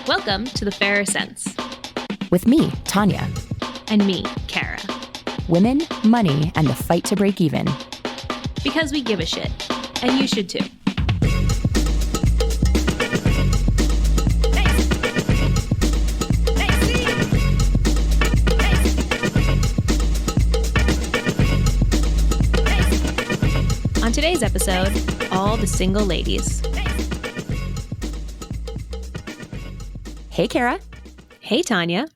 Welcome to The Fairer Sense. With me, Tanja. And me, Kara. Women, money, and the fight to break even. Because we give a shit. And you should too. On today's episode, all the single ladies. Hey, Kara. Hey, Tanja.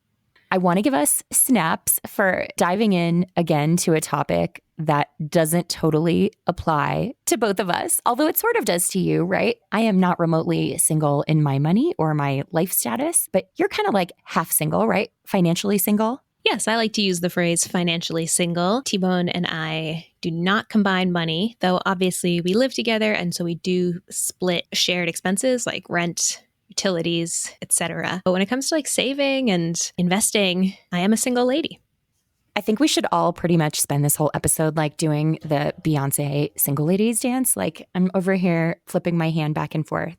I want to give us snaps for diving in again to a topic that doesn't totally apply to both of us, although it sort of does to you, right? I am not remotely single in my money or my life status, but you're kind of like half single, right? Financially single. Yes, I like to use the phrase financially single. T-Bone and I do not combine money, though obviously we live together, and so we do split shared expenses like rent, utilities, etc. But when it comes to like saving and investing, I am a single lady. I think we should all pretty much spend this whole episode like doing the Beyonce single ladies dance. Like I'm over here flipping my hand back and forth.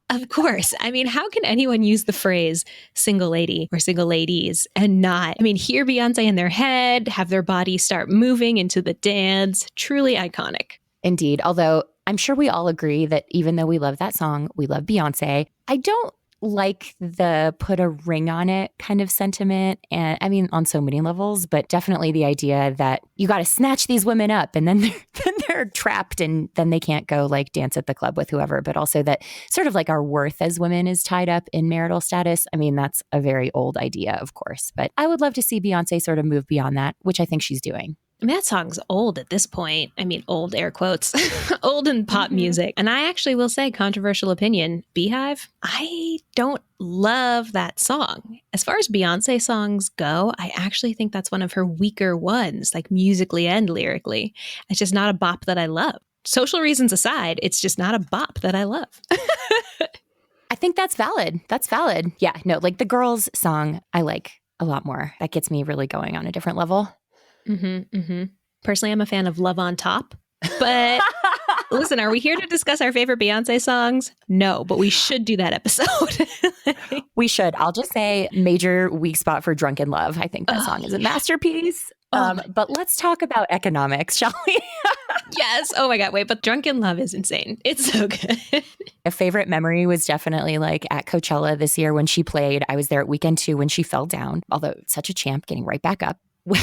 Of course. I mean, how can anyone use the phrase single lady or single ladies and not, hear Beyonce in their head, have their body start moving into the dance? Truly iconic. Indeed. Although I'm sure we all agree that even though we love that song, we love Beyonce. I don't like the put a ring on it kind of sentiment. And on so many levels, but definitely the idea that you got to snatch these women up and then they're trapped and then they can't go like dance at the club with whoever. But also that sort of like our worth as women is tied up in marital status. That's a very old idea, of course. But I would love to see Beyonce sort of move beyond that, which I think she's doing. That song's old at this point. Old air quotes, old in pop music. And I actually will say, controversial opinion, Beehive, I don't love that song. As far as Beyonce songs go, I actually think that's one of her weaker ones, like musically and lyrically. It's just not a bop that I love. Social reasons aside, it's just not a bop that I love. I think that's valid. That's valid. Yeah, no, like the Girls song, I like a lot more. That gets me really going on a different level. Personally, I'm a fan of Love on Top, but listen, are we here to discuss our favorite Beyonce songs? No, but we should do that episode. We should. I'll just say major weak spot for Drunken Love. I think that song is a masterpiece. But let's talk about economics, shall we? Yes. Oh my God. Wait, but Drunken Love is insane. It's so good. A favorite memory was definitely like at Coachella this year when she played. I was there at weekend 2 when she fell down, although such a champ, getting right back up. When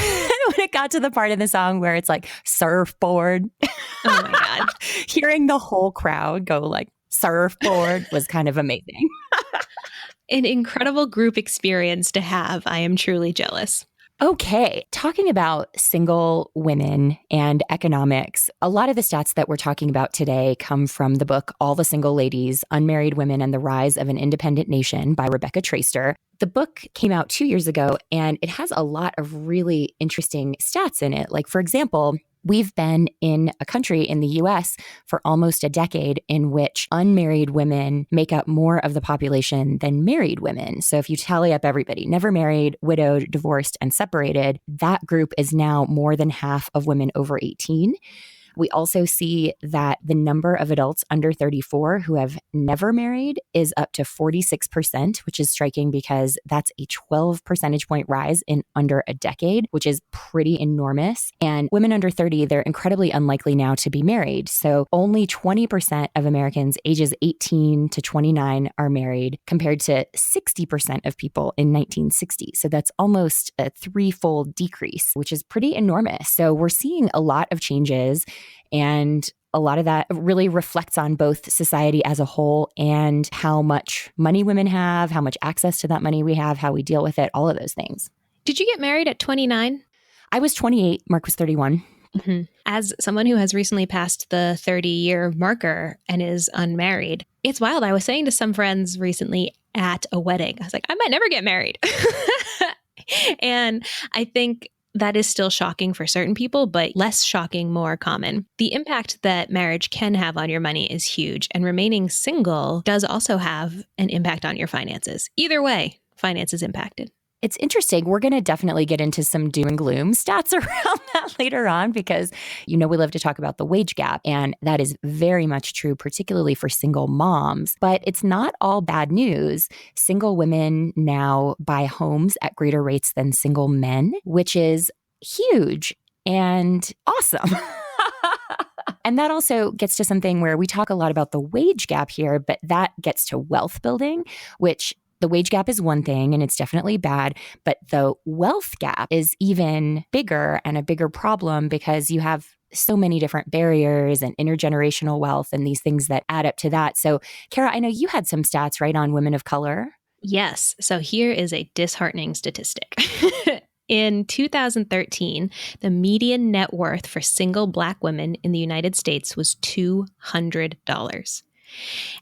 it got to the part of the song where it's like surfboard. Oh my God. Hearing the whole crowd go like surfboard was kind of amazing. An incredible group experience to have. I am truly jealous. Okay, talking about single women and economics, a lot of the stats that we're talking about today come from the book All the Single Ladies, Unmarried Women and the Rise of an Independent Nation by Rebecca Traister. The book came out 2 years ago, and it has a lot of really interesting stats in it. Like, for example, we've been in a country in the US for almost a decade in which unmarried women make up more of the population than married women. So if you tally up everybody, never married, widowed, divorced, and separated, that group is now more than half of women over 18. We also see that the number of adults under 34 who have never married is up to 46%, which is striking because that's a 12 percentage point rise in under a decade, which is pretty enormous. And women under 30, they're incredibly unlikely now to be married. So only 20% of Americans ages 18 to 29 are married, compared to 60% of people in 1960. So that's almost a threefold decrease, which is pretty enormous. So we're seeing a lot of changes. And a lot of that really reflects on both society as a whole and how much money women have, how much access to that money we have, how we deal with it, all of those things. Did you get married at 29? I was 28. Mark was 31. Mm-hmm. As someone who has recently passed the 30-year marker and is unmarried, it's wild. I was saying to some friends recently at a wedding, I was like, I might never get married. And I think that is still shocking for certain people, but less shocking, more common. The impact that marriage can have on your money is huge, and remaining single does also have an impact on your finances. Either way, finance is impacted. It's interesting. We're going to definitely get into some doom and gloom stats around that later on because, we love to talk about the wage gap. And that is very much true, particularly for single moms. But it's not all bad news. Single women now buy homes at greater rates than single men, which is huge and awesome. And that also gets to something where we talk a lot about the wage gap here, but that gets to wealth building, which the wage gap is one thing and it's definitely bad, but the wealth gap is even bigger and a bigger problem because you have so many different barriers and intergenerational wealth and these things that add up to that. So, Kara, I know you had some stats, right, on women of color? Yes. So here is a disheartening statistic. In 2013, the median net worth for single Black women in the United States was $200.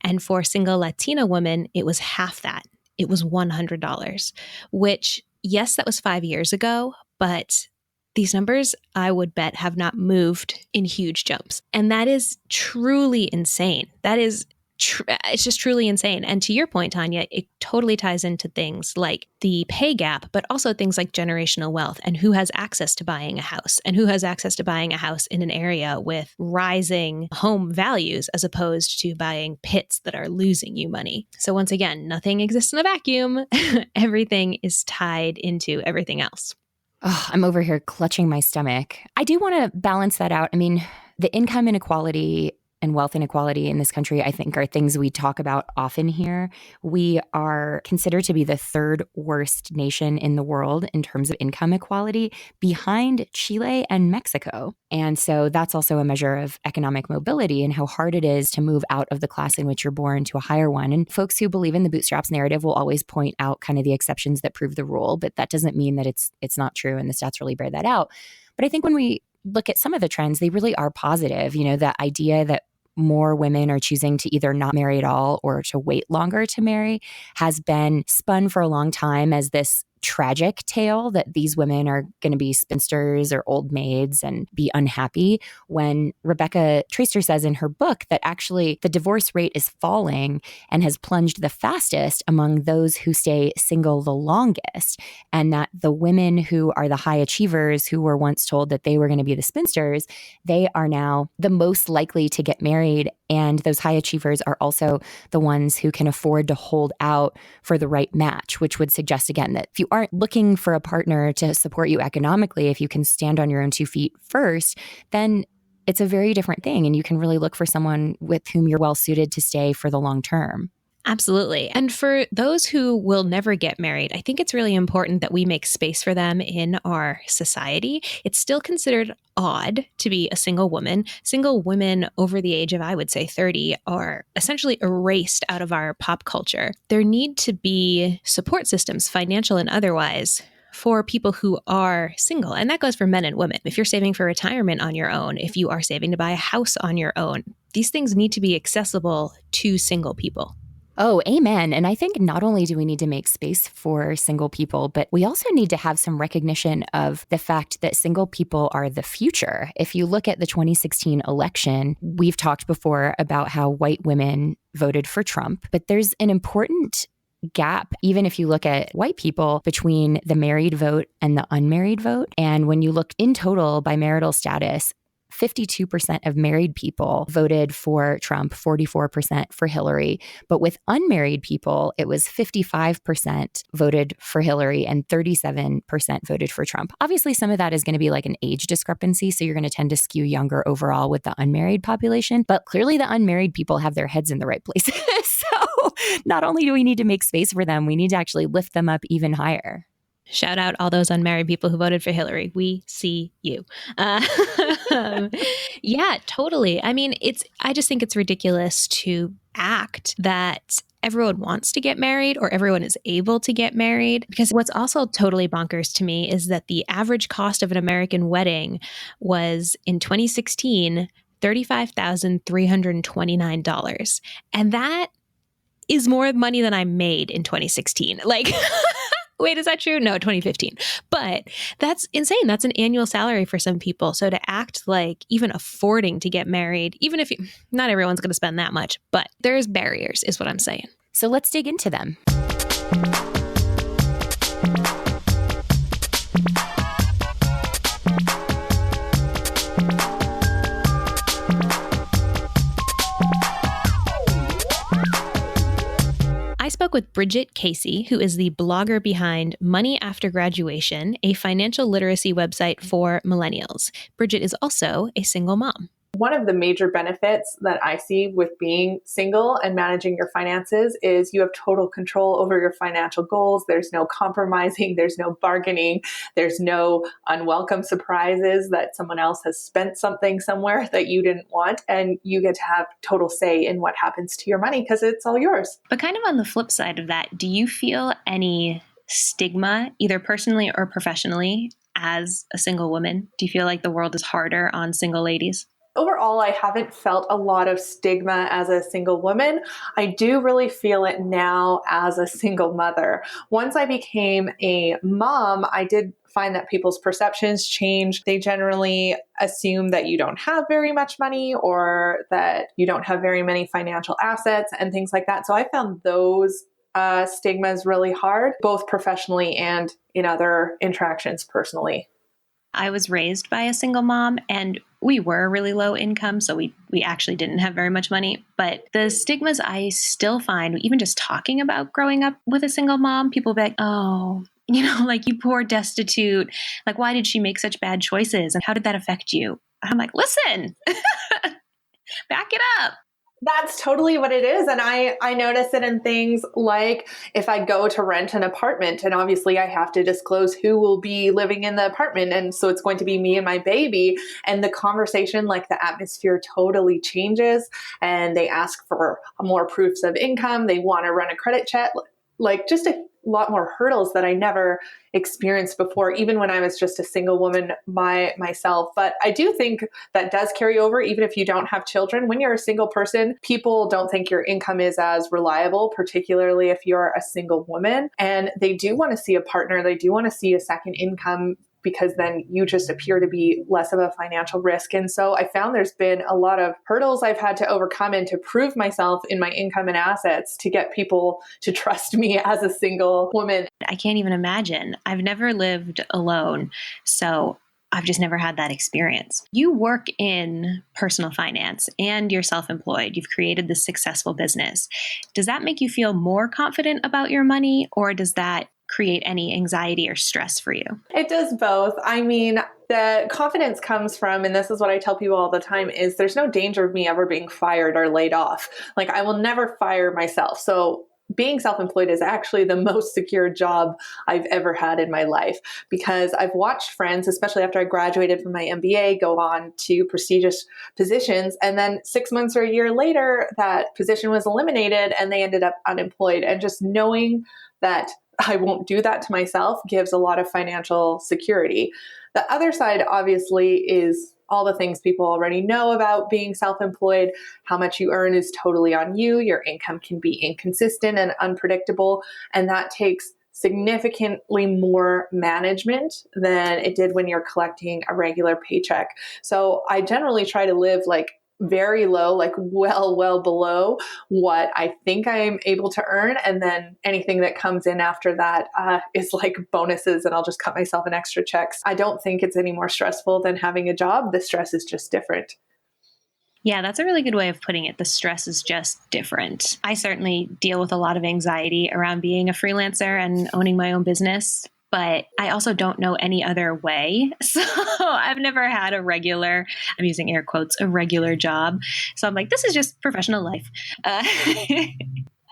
And for single Latina women, it was half that. It was $100, which, yes, that was 5 years ago, but these numbers, I would bet, have not moved in huge jumps. And that is truly insane. That is it's just truly insane. And to your point, Tanja, it totally ties into things like the pay gap, but also things like generational wealth and who has access to buying a house and who has access to buying a house in an area with rising home values as opposed to buying pits that are losing you money. So once again, nothing exists in a vacuum. Everything is tied into everything else. Oh, I'm over here clutching my stomach. I do want to balance that out. I mean, the income inequality and wealth inequality in this country, I think, are things we talk about often here. We are considered to be the third worst nation in the world in terms of income equality, behind Chile and Mexico. And so that's also a measure of economic mobility and how hard it is to move out of the class in which you're born to a higher one. And folks who believe in the bootstraps narrative will always point out kind of the exceptions that prove the rule, but that doesn't mean that it's not true, and the stats really bear that out. But I think when we look at some of the trends, they really are positive. The idea that more women are choosing to either not marry at all or to wait longer to marry has been spun for a long time as this tragic tale that these women are going to be spinsters or old maids and be unhappy, when Rebecca Traister says in her book that actually the divorce rate is falling and has plunged the fastest among those who stay single the longest, and that the women who are the high achievers who were once told that they were going to be the spinsters, they are now the most likely to get married. And those high achievers are also the ones who can afford to hold out for the right match, which would suggest, again, that if you aren't looking for a partner to support you economically, if you can stand on your own 2 feet first, then it's a very different thing. And you can really look for someone with whom you're well suited to stay for the long term. Absolutely. And for those who will never get married, I think it's really important that we make space for them in our society. It's still considered odd to be a single woman. Single women over the age of, I would say, 30 are essentially erased out of our pop culture. There need to be support systems, financial and otherwise, for people who are single. And that goes for men and women. If you're saving for retirement on your own, if you are saving to buy a house on your own, these things need to be accessible to single people. Oh, amen. And I think not only do we need to make space for single people, but we also need to have some recognition of the fact that single people are the future. If you look at the 2016 election, we've talked before about how white women voted for Trump, but there's an important gap, even if you look at white people, between the married vote and the unmarried vote. And when you look in total by marital status, 52% of married people voted for Trump, 44% for Hillary. But with unmarried people, it was 55% voted for Hillary and 37% voted for Trump. Obviously, some of that is going to be like an age discrepancy. So you're going to tend to skew younger overall with the unmarried population. But clearly the unmarried people have their heads in the right places. So not only do we need to make space for them, we need to actually lift them up even higher. Shout out all those unmarried people who voted for Hillary. We see you. Yeah, totally. I mean, I just think it's ridiculous to act that everyone wants to get married or everyone is able to get married. Because what's also totally bonkers to me is that the average cost of an American wedding was, in 2016, $35,329. And that is more money than I made in 2016. Like... Wait, is that true? No, 2015. But that's insane. That's an annual salary for some people. So to act like even affording to get married, even if not everyone's going to spend that much, but there's barriers is what I'm saying. So let's dig into them. I spoke with Bridget Casey, who is the blogger behind Money After Graduation, a financial literacy website for millennials. Bridget is also a single mom. One of the major benefits that I see with being single and managing your finances is you have total control over your financial goals. There's no compromising, there's no bargaining, there's no unwelcome surprises that someone else has spent something somewhere that you didn't want, and you get to have total say in what happens to your money because it's all yours. But kind of on the flip side of that, do you feel any stigma, either personally or professionally, as a single woman? Do you feel like the world is harder on single ladies? Overall, I haven't felt a lot of stigma as a single woman. I do really feel it now as a single mother. Once I became a mom, I did find that people's perceptions change. They generally assume that you don't have very much money or that you don't have very many financial assets and things like that. So I found those stigmas really hard, both professionally and in other interactions personally. I was raised by a single mom, and we were really low income, so we actually didn't have very much money. But the stigmas I still find, even just talking about growing up with a single mom, people be like, oh, like, you poor destitute. Like, why did she make such bad choices? And how did that affect you? And I'm like, listen, back it up. That's totally what it is. And I notice it in things like if I go to rent an apartment, and obviously I have to disclose who will be living in the apartment. And so it's going to be me and my baby. And the conversation, like the atmosphere totally changes. And they ask for more proofs of income. They want to run a credit check, like just a lot more hurdles that I never experienced before, even when I was just a single woman by myself. But I do think that does carry over, even if you don't have children. When you're a single person, people don't think your income is as reliable, particularly if you're a single woman. And they do want to see a partner. They do want to see a second income, because then you just appear to be less of a financial risk. And so I found there's been a lot of hurdles I've had to overcome and to prove myself in my income and assets to get people to trust me as a single woman. I can't even imagine. I've never lived alone, so I've just never had that experience. You work in personal finance and you're self-employed. You've created this successful business. Does that make you feel more confident about your money, or does that create any anxiety or stress for you? It does both. I mean, the confidence comes from, and this is what I tell people all the time, is there's no danger of me ever being fired or laid off. Like, I will never fire myself. So being self-employed is actually the most secure job I've ever had in my life, because I've watched friends, especially after I graduated from my MBA, go on to prestigious positions. And then 6 months or a year later, that position was eliminated and they ended up unemployed. And just knowing that I won't do that to myself gives a lot of financial security. The other side, obviously, is all the things people already know about being self-employed. How much you earn is totally on you. Your income can be inconsistent and unpredictable, and that takes significantly more management than it did when you're collecting a regular paycheck. So I generally try to live like very low, like well below what I think I'm able to earn. And then anything that comes in after that is like bonuses, and I'll just cut myself an extra checks. I don't think it's any more stressful than having a job. The stress is just different. Yeah, that's a really good way of putting it. The stress is just different. I certainly deal with a lot of anxiety around being a freelancer and owning my own business, but I also don't know any other way. So I've never had a regular, I'm using air quotes, a regular job. So I'm like, this is just professional life.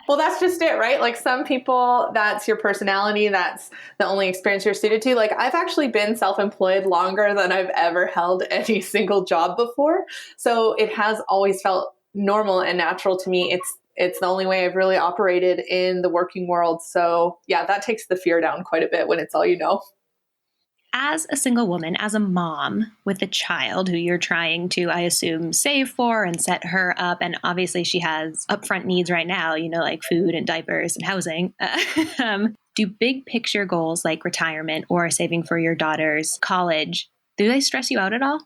Well, that's just it, right? Like, some people, that's your personality. That's the only experience you're suited to. Like, I've actually been self-employed longer than I've ever held any single job before. So it has always felt normal and natural to me. It's the only way I've really operated in the working world. So yeah, that takes the fear down quite a bit when it's all you know. As a single woman, as a mom with a child who you're trying to, I assume, save for and set her up, and obviously she has upfront needs right now, like food and diapers and housing. Do big picture goals like retirement or saving for your daughter's college, do they stress you out at all?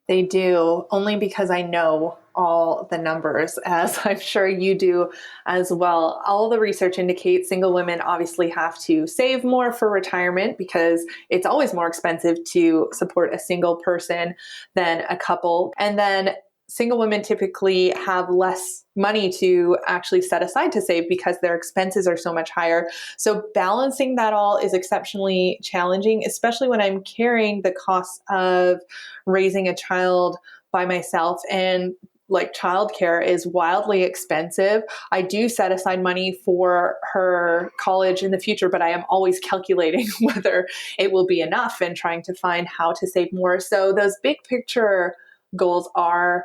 They do, only because I know all the numbers, as I'm sure you do as well. All the research indicates single women obviously have to save more for retirement, because it's always more expensive to support a single person than a couple. And then single women typically have less money to actually set aside to save because their expenses are so much higher. So balancing that all is exceptionally challenging, especially when I'm carrying the cost of raising a child by myself. And like childcare is wildly expensive. I do set aside money for her college in the future, but I am always calculating whether it will be enough and trying to find how to save more. So those big picture goals are,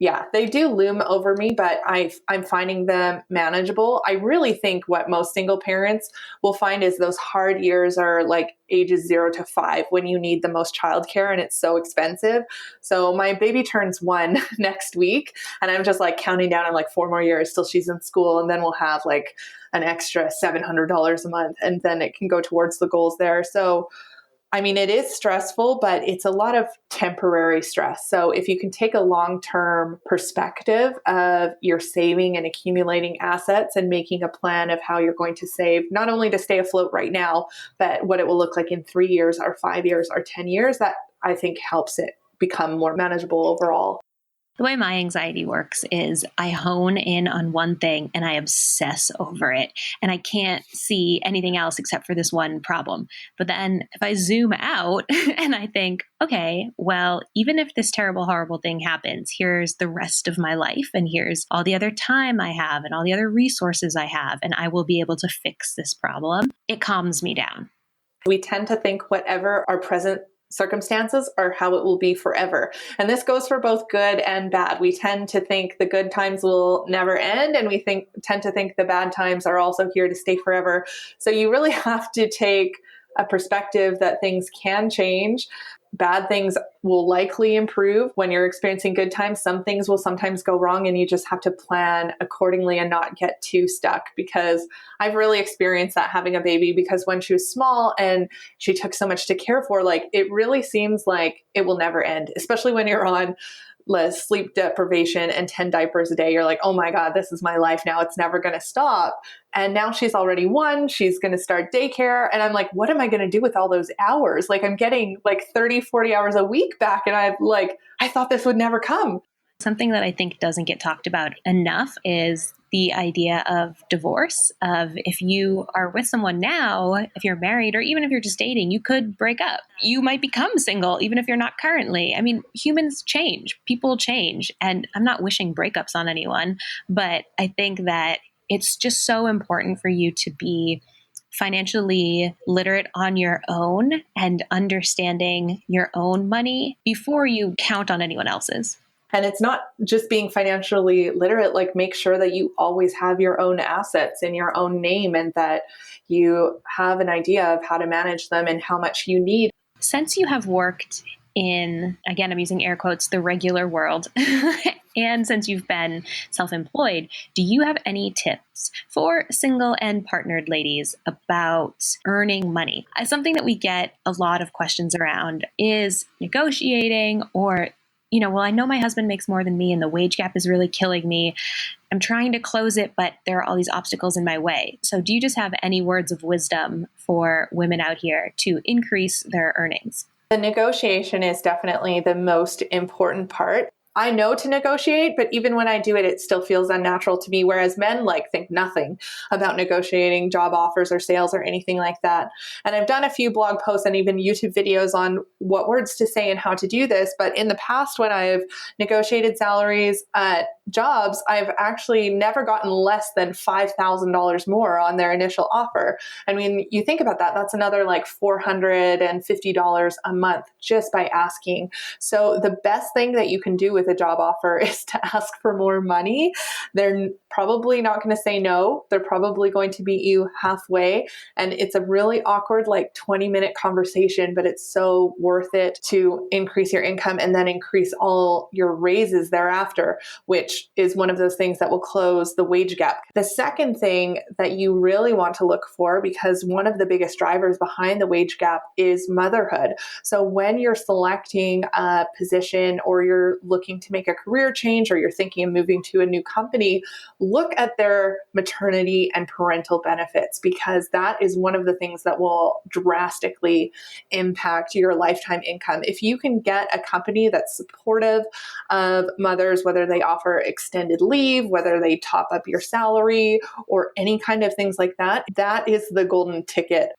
yeah, they do loom over me, but I'm finding them manageable. I really think what most single parents will find is those hard years are like ages 0 to 5 when you need the most childcare and it's so expensive. So my baby turns 1 next week and I'm just like counting down on like 4 more years till she's in school. And then we'll have like an extra $700 a month and then it can go towards the goals there. So I mean, it is stressful, but it's a lot of temporary stress. So if you can take a long-term perspective of your saving and accumulating assets and making a plan of how you're going to save, not only to stay afloat right now, but what it will look like in 3 years or 5 years or 10 years, that I think helps it become more manageable overall. The way my anxiety works is I hone in on one thing and I obsess over it. And I can't see anything else except for this one problem. But then if I zoom out and I think, okay, well, even if this terrible, horrible thing happens, here's the rest of my life. And here's all the other time I have and all the other resources I have. And I will be able to fix this problem. It calms me down. We tend to think whatever our present circumstances are how it will be forever. And this goes for both good and bad. We tend to think the good times will never end, and we tend to think the bad times are also here to stay forever. So you really have to take a perspective that things can change. Bad things will likely improve when you're experiencing good times. Some things will sometimes go wrong and you just have to plan accordingly and not get too stuck, because I've really experienced that having a baby, because when she was small and she took so much to care for, like it really seems like it will never end, especially when you're on sleep deprivation and 10 diapers a day. You're like, oh my God, this is my life now. It's never going to stop. And now she's already 1, she's going to start daycare. And I'm like, what am I going to do with all those hours? Like I'm getting like 30, 40 hours a week back. And I thought this would never come. Something that I think doesn't get talked about enough is the idea of divorce, of if you are with someone now, if you're married, or even if you're just dating, you could break up. You might become single, even if you're not currently. I mean, humans change, people change, and I'm not wishing breakups on anyone, but I think that it's just so important for you to be financially literate on your own and understanding your own money before you count on anyone else's. And it's not just being financially literate, like make sure that you always have your own assets in your own name and that you have an idea of how to manage them and how much you need. Since you have worked in, again, I'm using air quotes, the regular world, and since you've been self-employed, do you have any tips for single and partnered ladies about earning money? Something that we get a lot of questions around is negotiating, or well, I know my husband makes more than me and the wage gap is really killing me. I'm trying to close it, but there are all these obstacles in my way. So do you just have any words of wisdom for women out here to increase their earnings? The negotiation is definitely the most important part. I know to negotiate, but even when I do it, it still feels unnatural to me. Whereas men think nothing about negotiating job offers or sales or anything like that. And I've done a few blog posts and even YouTube videos on what words to say and how to do this. But in the past, when I've negotiated salaries at jobs, I've actually never gotten less than $5,000 more on their initial offer. I mean, you think about that, that's another like $450 a month just by asking. So the best thing that you can do with a job offer is to ask for more money. They're probably not going to say no. They're probably going to meet you halfway. And it's a really awkward, 20-minute conversation, but it's so worth it to increase your income and then increase all your raises thereafter, which which is one of those things that will close the wage gap. The second thing that you really want to look for, because one of the biggest drivers behind the wage gap is motherhood. So when you're selecting a position or you're looking to make a career change or you're thinking of moving to a new company, look at their maternity and parental benefits, because that is one of the things that will drastically impact your lifetime income. If you can get a company that's supportive of mothers, whether they offer extended leave, whether they top up your salary, or any kind of things like that, that is the golden ticket.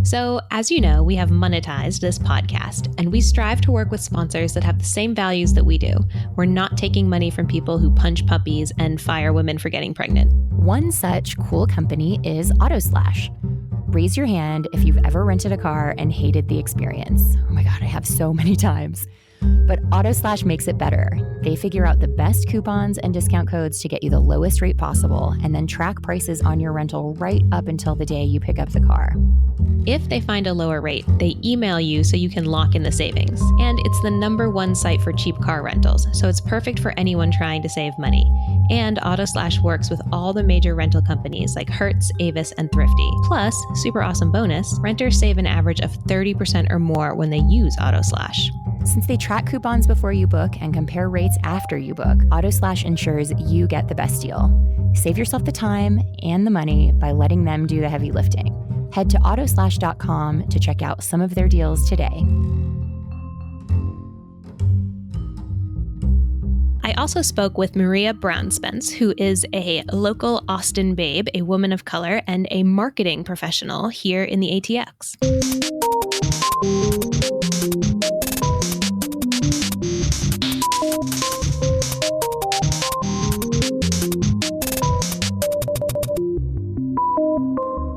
So, as you know, we have monetized this podcast, and we strive to work with sponsors that have the same values that we do. We're not taking money from people who punch puppies and fire women for getting pregnant. One such cool company is AutoSlash. Raise your hand if you've ever rented a car and hated the experience. Oh my God, I have so many times. But AutoSlash makes it better. They figure out the best coupons and discount codes to get you the lowest rate possible, and then track prices on your rental right up until the day you pick up the car. If they find a lower rate, they email you so you can lock in the savings. And it's the #1 site for cheap car rentals, so it's perfect for anyone trying to save money. And AutoSlash works with all the major rental companies like Hertz, Avis, and Thrifty. Plus, super awesome bonus, renters save an average of 30% or more when they use AutoSlash. Since they track coupons before you book and compare rates after you book, AutoSlash ensures you get the best deal. Save yourself the time and the money by letting them do the heavy lifting. Head to autoslash.com to check out some of their deals today. I also spoke with Maria Brownspence, who is a local Austin babe, a woman of color, and a marketing professional here in the ATX.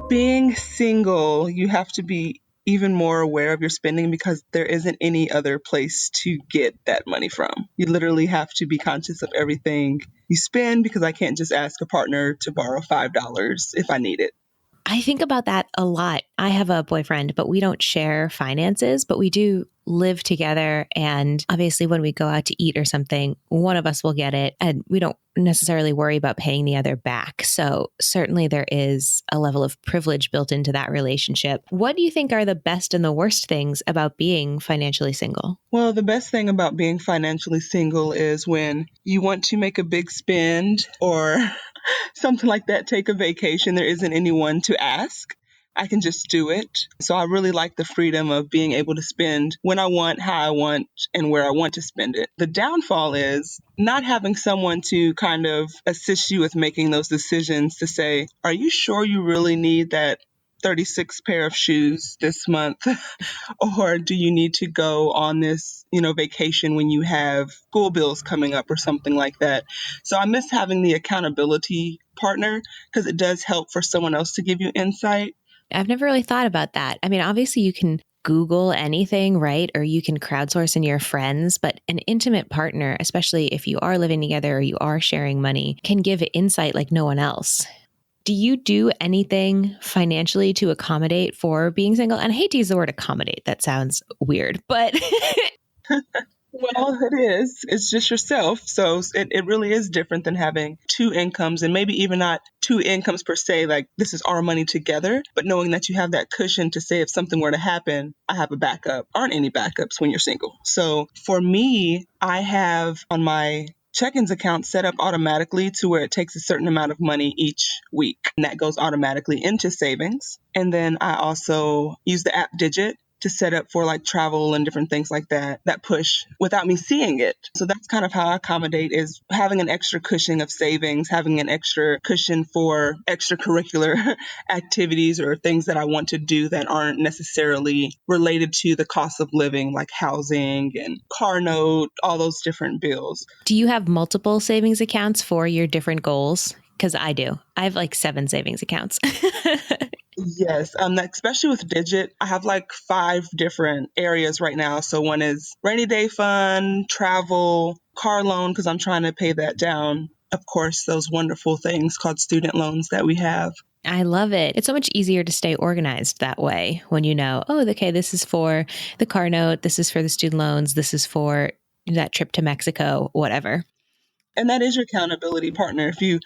Being single, you have to be even more aware of your spending because there isn't any other place to get that money from. You literally have to be conscious of everything you spend, because I can't just ask a partner to borrow $5 if I need it. I think about that a lot. I have a boyfriend, but we don't share finances, but we do live together. And obviously when we go out to eat or something, one of us will get it, and we don't necessarily worry about paying the other back. So certainly there is a level of privilege built into that relationship. What do you think are the best and the worst things about being financially single? Well, the best thing about being financially single is when you want to make a big spend or something like that, take a vacation, there isn't anyone to ask. I can just do it. So I really like the freedom of being able to spend when I want, how I want, and where I want to spend it. The downfall is not having someone to kind of assist you with making those decisions to say, are you sure you really need that 36 pair of shoes this month? Or do you need to go on this, vacation when you have school bills coming up or something like that? So I miss having the accountability partner, because it does help for someone else to give you insight. I've never really thought about that. I mean, obviously you can Google anything, right? Or you can crowdsource in your friends, but an intimate partner, especially if you are living together or you are sharing money, can give insight like no one else. Do you do anything financially to accommodate for being single? And I hate to use the word accommodate. That sounds weird, but... Well, it is. It's just yourself. So it really is different than having two incomes, and maybe even not two incomes per se, like this is our money together, but knowing that you have that cushion to say if something were to happen, I have a backup. Aren't any backups when you're single. So for me, I have on my check-ins account set up automatically to where it takes a certain amount of money each week, and that goes automatically into savings. And then I also use the app Digit to set up for like travel and different things like that push without me seeing it. So that's kind of how I accommodate, is having an extra cushion of savings, having an extra cushion for extracurricular activities or things that I want to do that aren't necessarily related to the cost of living, like housing and car note, all those different bills. Do you have multiple savings accounts for your different goals? Because I do. I have like 7 savings accounts. Yes, especially with Digit, I have like 5 different areas right now. So one is rainy day fund, travel, car loan, because I'm trying to pay that down. Of course, those wonderful things called student loans that we have. I love it. It's so much easier to stay organized that way when you know, oh, okay, this is for the car note, this is for the student loans, this is for that trip to Mexico, whatever. And that is your accountability partner if you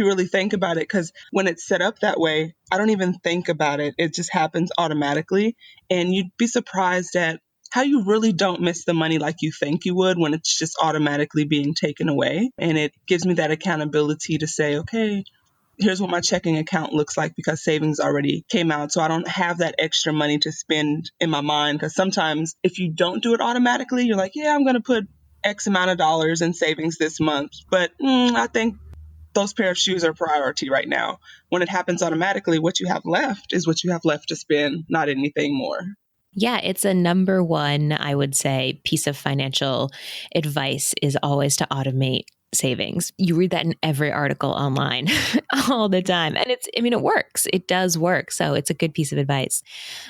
really think about it, because when it's set up that way, I don't even think about it. It just happens automatically. And you'd be surprised at how you really don't miss the money like you think you would when it's just automatically being taken away. And it gives me that accountability to say, okay, here's what my checking account looks like because savings already came out. So I don't have that extra money to spend in my mind. Because sometimes if you don't do it automatically, you're like, yeah, I'm going to put X amount of dollars in savings this month. But I think those pair of shoes are priority right now. When it happens automatically, what you have left is what you have left to spend, not anything more. Yeah, it's a number one, I would say, piece of financial advice is always to automate savings. You read that in every article online all the time. And it works. It does work. So it's a good piece of advice.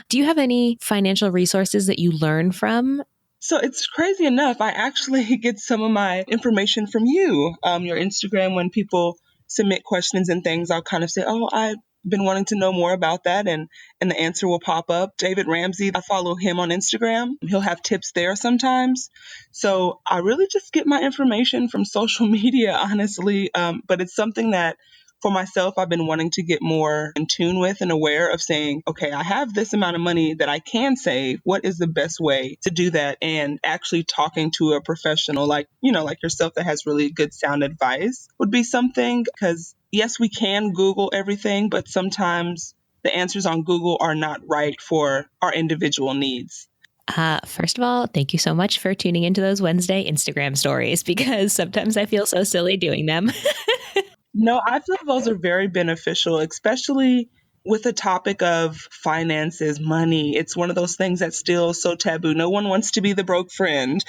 Do you have any financial resources that you learn from? So it's crazy enough, I actually get some of my information from you. Your Instagram, when people submit questions and things, I'll kind of say, oh, I've been wanting to know more about that. And the answer will pop up. David Ramsey, I follow him on Instagram. He'll have tips there sometimes. So I really just get my information from social media, honestly. But it's something that for myself, I've been wanting to get more in tune with and aware of saying, okay, I have this amount of money that I can save. What is the best way to do that? And actually talking to a professional like yourself that has really good sound advice would be something, because yes, we can Google everything, but sometimes the answers on Google are not right for our individual needs. First of all, thank you so much for tuning into those Wednesday Instagram stories because sometimes I feel so silly doing them. No, I feel those are very beneficial, especially with the topic of finances, money. It's one of those things that's still so taboo. No one wants to be the broke friend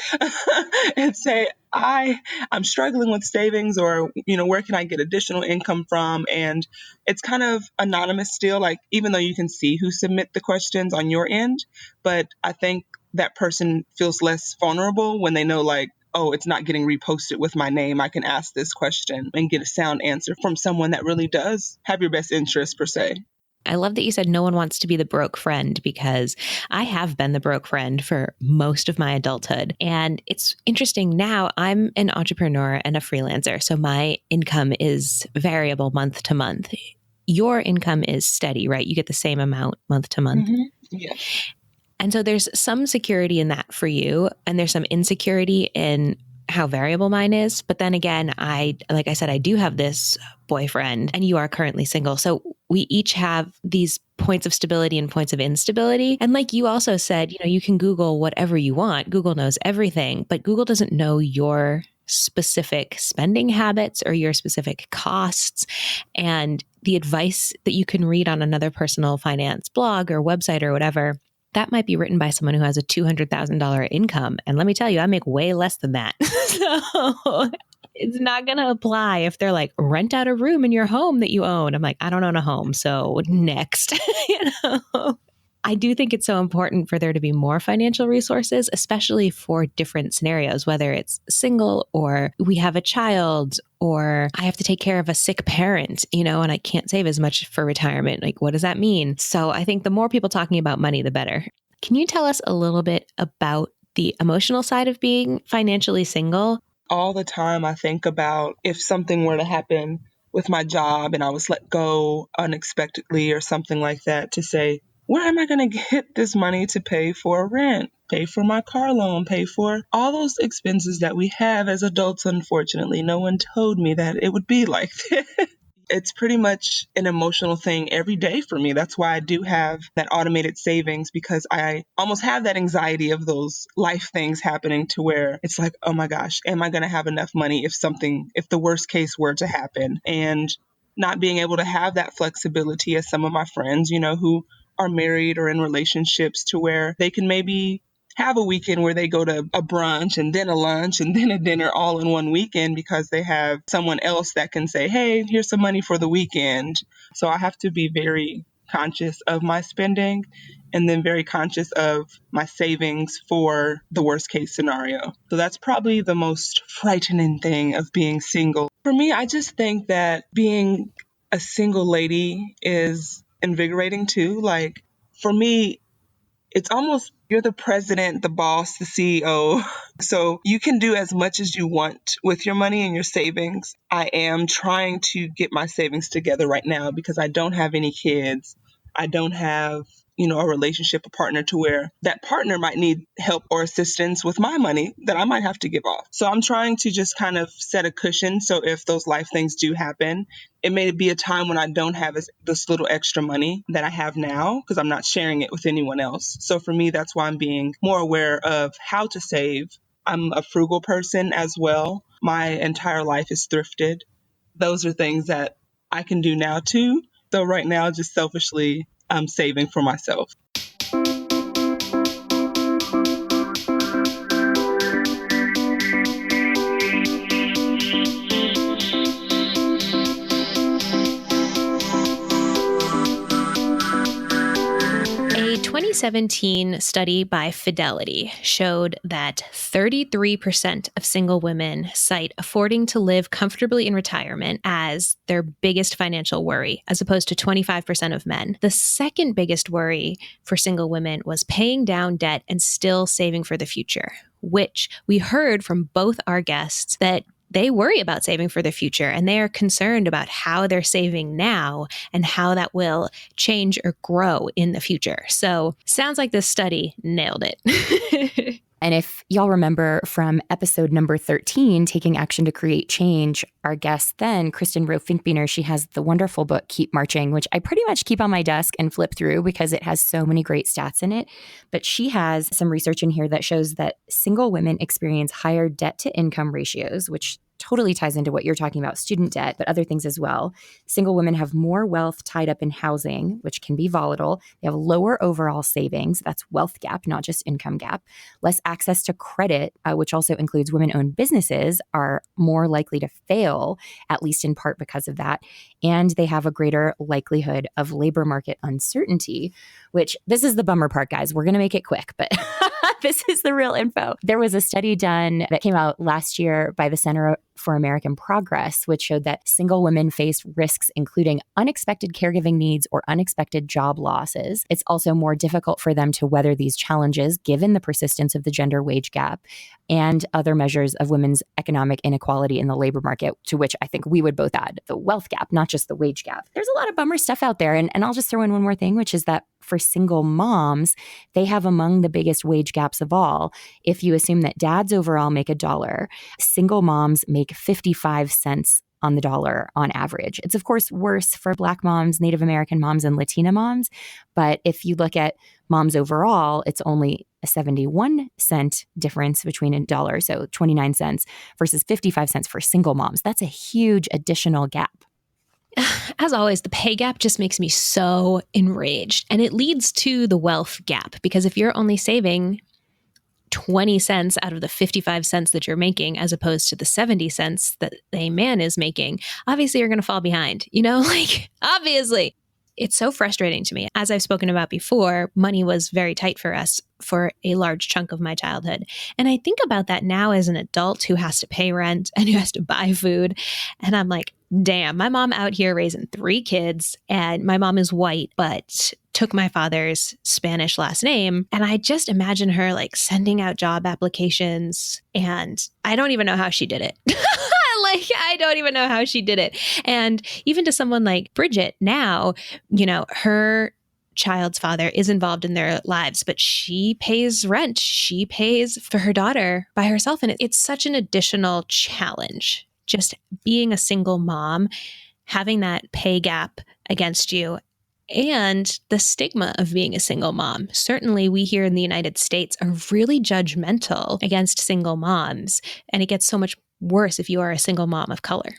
and say, I'm struggling with savings, or, where can I get additional income from? And it's kind of anonymous still, like, even though you can see who submit the questions on your end, but I think that person feels less vulnerable when they know, like, oh, it's not getting reposted with my name. I can ask this question and get a sound answer from someone that really does have your best interest, per se. I love that you said no one wants to be the broke friend, because I have been the broke friend for most of my adulthood. And it's interesting now, I'm an entrepreneur and a freelancer. So my income is variable month to month. Your income is steady, right? You get the same amount month to month. Mm-hmm. Yeah. And so there's some security in that for you. And there's some insecurity in how variable mine is. But then again, like I said, I do have this boyfriend and you are currently single. So we each have these points of stability and points of instability. And like you also said, you can Google whatever you want. Google knows everything, but Google doesn't know your specific spending habits or your specific costs. And the advice that you can read on another personal finance blog or website or whatever, that might be written by someone who has a $200,000 income. And let me tell you, I make way less than that. So it's not going to apply if they're like, rent out a room in your home that you own. I'm like, I don't own a home. So next, I do think it's so important for there to be more financial resources, especially for different scenarios, whether it's single or we have a child or I have to take care of a sick parent, and I can't save as much for retirement. Like, what does that mean? So I think the more people talking about money, the better. Can you tell us a little bit about the emotional side of being financially single? All the time I think about if something were to happen with my job and I was let go unexpectedly or something like that, to say, where am I going to get this money to pay for rent, pay for my car loan, pay for all those expenses that we have as adults? Unfortunately, no one told me that it would be like this. It's pretty much an emotional thing every day for me. That's why I do have that automated savings, because I almost have that anxiety of those life things happening to where it's like, oh my gosh, am I going to have enough money if the worst case were to happen? And not being able to have that flexibility as some of my friends, who are married or in relationships, to where they can maybe have a weekend where they go to a brunch and then a lunch and then a dinner all in one weekend because they have someone else that can say, hey, here's some money for the weekend. So I have to be very conscious of my spending and then very conscious of my savings for the worst case scenario. So that's probably the most frightening thing of being single. For me, I just think that being a single lady is invigorating too. Like for me, it's almost you're the president, the boss, the CEO. So you can do as much as you want with your money and your savings. I am trying to get my savings together right now because I don't have any kids. I don't have, a relationship, a partner to where that partner might need help or assistance with my money that I might have to give off. So I'm trying to just kind of set a cushion. So if those life things do happen, it may be a time when I don't have this little extra money that I have now because I'm not sharing it with anyone else. So for me, that's why I'm being more aware of how to save. I'm a frugal person as well. My entire life is thrifted. Those are things that I can do now too. So right now, just selfishly, I'm saving for myself. A 2017 study by Fidelity showed that 33% of single women cite affording to live comfortably in retirement as their biggest financial worry, as opposed to 25% of men. The second biggest worry for single women was paying down debt and still saving for the future, which we heard from both our guests that they worry about saving for the future and they are concerned about how they're saving now and how that will change or grow in the future. So sounds like this study nailed it. And if y'all remember from episode number 13, Taking Action to Create Change, our guest then, Kristen Rowe Finkbeiner, she has the wonderful book, Keep Marching, which I pretty much keep on my desk and flip through because it has so many great stats in it. But she has some research in here that shows that single women experience higher debt to income ratios, which totally ties into what you're talking about, student debt, but other things as well. Single women have more wealth tied up in housing, which can be volatile. They have lower overall savings. That's wealth gap, not just income gap. Less access to credit, which also includes women-owned businesses, are more likely to fail, at least in part because of that. And they have a greater likelihood of labor market uncertainty, which this is the bummer part, guys. We're going to make it quick, but this is the real info. There was a study done that came out last year by the Center for American Progress, which showed that single women face risks including unexpected caregiving needs or unexpected job losses. It's also more difficult for them to weather these challenges given the persistence of the gender wage gap and other measures of women's economic inequality in the labor market, to which I think we would both add the wealth gap, not just the wage gap. There's a lot of bummer stuff out there. And I'll just throw in one more thing, which is that for single moms, they have among the biggest wage gaps of all. If you assume that dads overall make $1, single moms make 55 cents on the dollar on average. It's of course worse for Black moms, Native American moms, and Latina moms. But if you look at moms overall, it's only a 71-cent difference between $1, so 29 cents, versus 55 cents for single moms. That's a huge additional gap. As always, the pay gap just makes me so enraged. And it leads to the wealth gap, because if you're only saving 20 cents out of the 55 cents that you're making, as opposed to the 70 cents that a man is making, obviously you're going to fall behind, obviously. It's so frustrating to me. As I've spoken about before, money was very tight for us for a large chunk of my childhood. And I think about that now as an adult who has to pay rent and who has to buy food. And I'm like, damn, my mom out here raising 3 kids, and my mom is white, but took my father's Spanish last name. And I just imagine her like sending out job applications, and I don't even know how she did it. I don't even know how she did it. And even to someone like Bridget now, her child's father is involved in their lives, but she pays rent. She pays for her daughter by herself. And it's such an additional challenge. Just being a single mom, having that pay gap against you, and the stigma of being a single mom. Certainly, we here in the United States are really judgmental against single moms, and it gets so much worse if you are a single mom of color.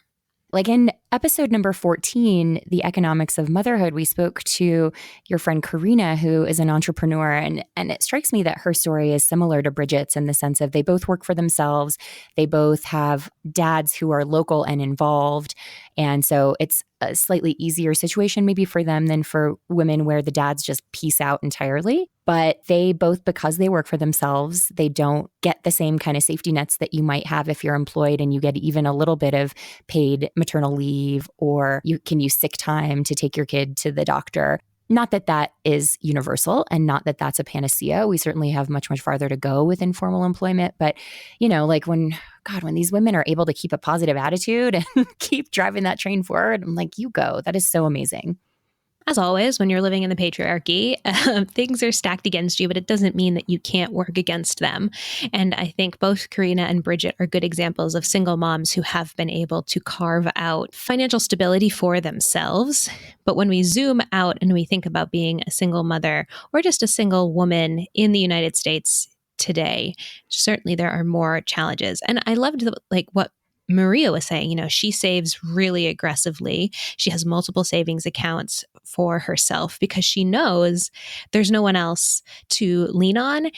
Like in episode number 14, The Economics of Motherhood, we spoke to your friend Karina, who is an entrepreneur. And it strikes me that her story is similar to Bridget's in the sense of they both work for themselves. They both have dads who are local and involved. And so it's a slightly easier situation maybe for them than for women where the dads just peace out entirely. But they both, because they work for themselves, they don't get the same kind of safety nets that you might have if you're employed and you get even a little bit of paid maternal leave leave, or you can use sick time to take your kid to the doctor. Not that that is universal and not that that's a panacea. We certainly have much, much farther to go with informal employment. But, like when these women are able to keep a positive attitude and keep driving that train forward, I'm like, you go. That is so amazing. As always, when you're living in the patriarchy, things are stacked against you, but it doesn't mean that you can't work against them. And I think both Karina and Bridget are good examples of single moms who have been able to carve out financial stability for themselves. But when we zoom out and we think about being a single mother or just a single woman in the United States today, certainly there are more challenges. And I loved what Maria was saying, she saves really aggressively. She has multiple savings accounts for herself because she knows there's no one else to lean on.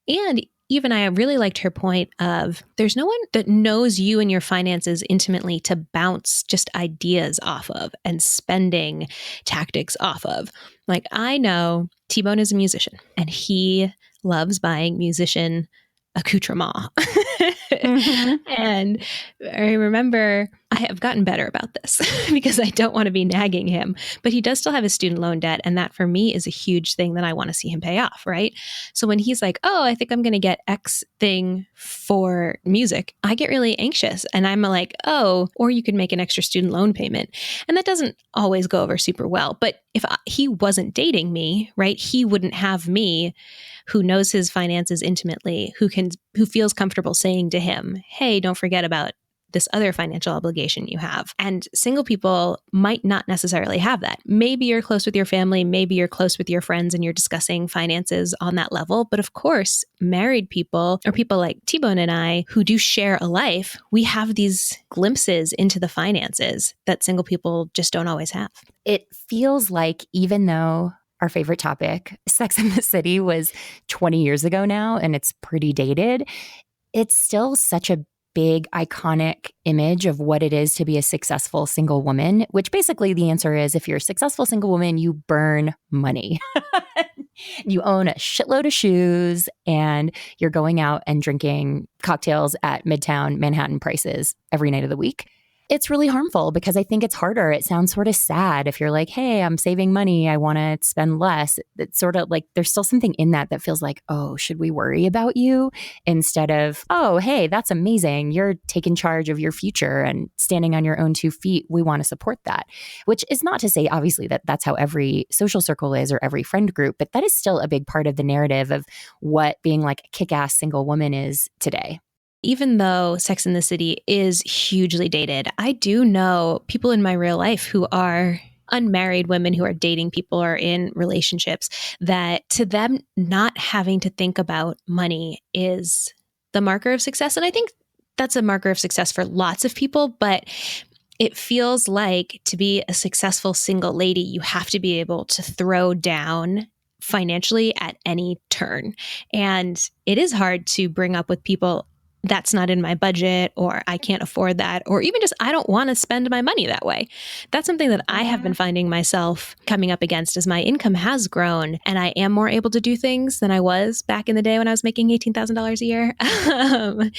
And even I really liked her point of there's no one that knows you and your finances intimately to bounce just ideas off of and spending tactics off of. Like, I know T-Bone is a musician and he loves buying musician accoutrement. Mm-hmm. And I remember I have gotten better about this because I don't want to be nagging him, but he does still have his student loan debt. And that for me is a huge thing that I want to see him pay off, right? So when he's like, oh, I think I'm going to get X thing for music, I get really anxious and I'm like, oh, or you could make an extra student loan payment. And that doesn't always go over super well. But if he wasn't dating me, right, he wouldn't have me who knows his finances intimately, who feels comfortable saying to him, hey, don't forget about this other financial obligation you have. And single people might not necessarily have that. Maybe you're close with your family, maybe you're close with your friends and you're discussing finances on that level. But of course, married people or people like T-Bone and I who do share a life, we have these glimpses into the finances that single people just don't always have. It feels like even though our favorite topic, Sex and the City, was 20 years ago now, and it's pretty dated, it's still such a big, iconic image of what it is to be a successful single woman, which basically the answer is if you're a successful single woman, you burn money. You own a shitload of shoes, and you're going out and drinking cocktails at Midtown Manhattan prices every night of the week. It's really harmful because I think it's harder. It sounds sort of sad if you're like, hey, I'm saving money, I want to spend less. It's sort of like there's still something in that feels like, oh, should we worry about you? Instead of, oh, hey, that's amazing. You're taking charge of your future and standing on your own 2 feet. We want to support that, which is not to say, obviously, that that's how every social circle is or every friend group, but that is still a big part of the narrative of what being like a kick-ass single woman is today. Even though Sex and the City is hugely dated, I do know people in my real life who are unmarried women who are dating people or in relationships that to them, not having to think about money is the marker of success. And I think that's a marker of success for lots of people, but it feels like to be a successful single lady, you have to be able to throw down financially at any turn. And it is hard to bring up with people that's not in my budget, or I can't afford that, or even just I don't want to spend my money that way. That's something that I have been finding myself coming up against as my income has grown and I am more able to do things than I was back in the day when I was making $18,000 a year.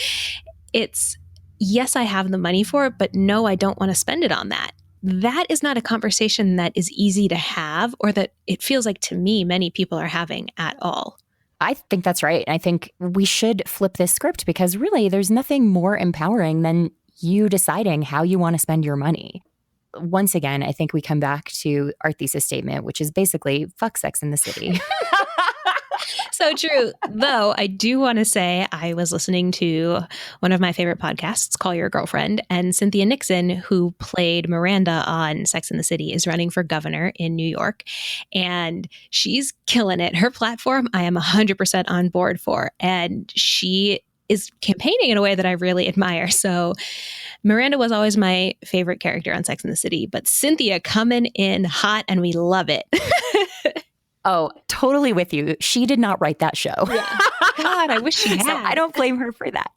It's, yes, I have the money for it, but no, I don't want to spend it on that. That is not a conversation that is easy to have, or that it feels like to me many people are having at all. I think that's right. I think we should flip this script because really there's nothing more empowering than you deciding how you want to spend your money. Once again, I think we come back to our thesis statement, which is basically fuck Sex in the City. So true. Though I do want to say I was listening to one of my favorite podcasts, Call Your Girlfriend, and Cynthia Nixon, who played Miranda on Sex and the City, is running for governor in New York. And she's killing it. Her platform, I am 100% on board for. And she is campaigning in a way that I really admire. So Miranda was always my favorite character on Sex and the City, but Cynthia coming in hot and we love it. Oh, totally with you. She did not write that show. Yeah. God, I wish she had. So I don't blame her for that.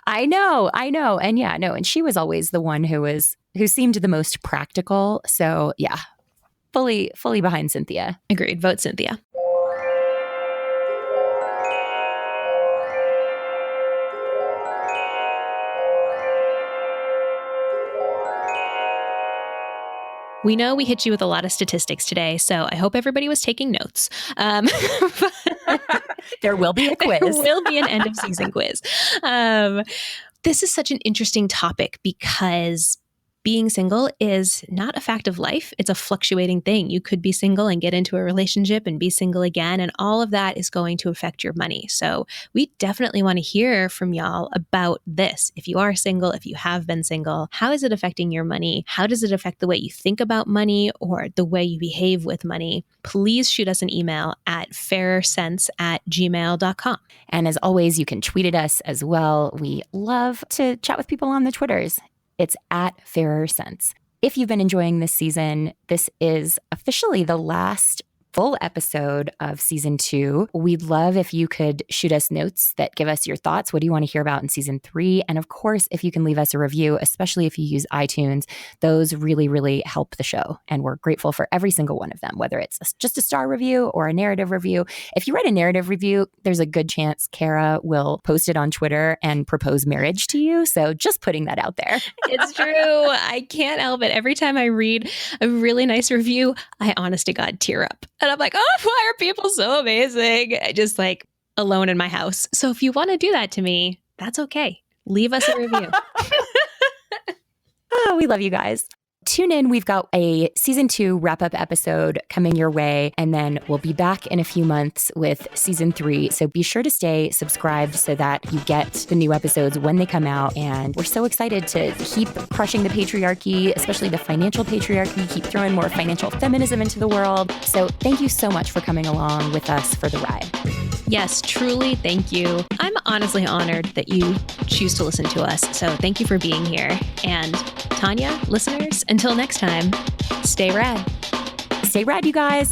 I know. And yeah, no. And she was always the one who seemed the most practical. So yeah, fully behind Cynthia. Agreed. Vote Cynthia. We know we hit you with a lot of statistics today, so I hope everybody was taking notes. There will be a quiz. There will be an end of season quiz. This is such an interesting topic because being single is not a fact of life. It's a fluctuating thing. You could be single and get into a relationship and be single again, and all of that is going to affect your money. So we definitely want to hear from y'all about this. If you are single, if you have been single, how is it affecting your money? How does it affect the way you think about money or the way you behave with money? Please shoot us an email at fairersense@gmail.com. And as always, you can tweet at us as well. We love to chat with people on the Twitters. It's at Fairer Sense. If you've been enjoying this season, this is officially the last full episode of season 2. We'd love if you could shoot us notes that give us your thoughts. What do you want to hear about in season 3? And of course, if you can leave us a review, especially if you use iTunes, those really, really help the show. And we're grateful for every single one of them, whether it's just a star review or a narrative review. If you write a narrative review, there's a good chance Kara will post it on Twitter and propose marriage to you. So just putting that out there. It's true. I can't help it. Every time I read a really nice review, I honest to God tear up. And I'm like, oh, why are people so amazing? I just like alone in my house. So if you want to do that to me, that's okay. Leave us a review. Oh, we love you guys. Tune in. We've got a season 2 wrap-up episode coming your way, and then we'll be back in a few months with season 3. So be sure to stay subscribed so that you get the new episodes when they come out. And we're so excited to keep crushing the patriarchy, especially the financial patriarchy, keep throwing more financial feminism into the world. So thank you so much for coming along with us for the ride. Yes, truly, thank you. I'm honestly honored that you choose to listen to us. So thank you for being here. And Tanja, listeners, until next time, stay rad. Stay rad, you guys.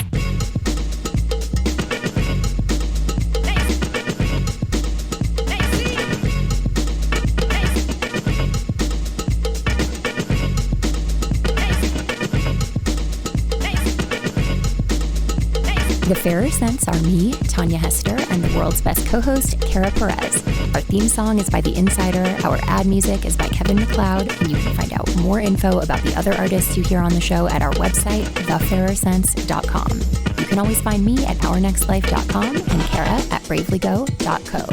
The Fairer Sense are me, Tanja Hester, and the world's best co-host, Kara Perez. Our theme song is by The Insider, our ad music is by Kevin MacLeod, and you can find out more info about the other artists you hear on the show at our website, thefairersense.com. You can always find me at ournextlife.com and Kara at bravelygo.co.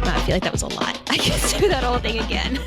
I feel like that was a lot. I can do that whole thing again.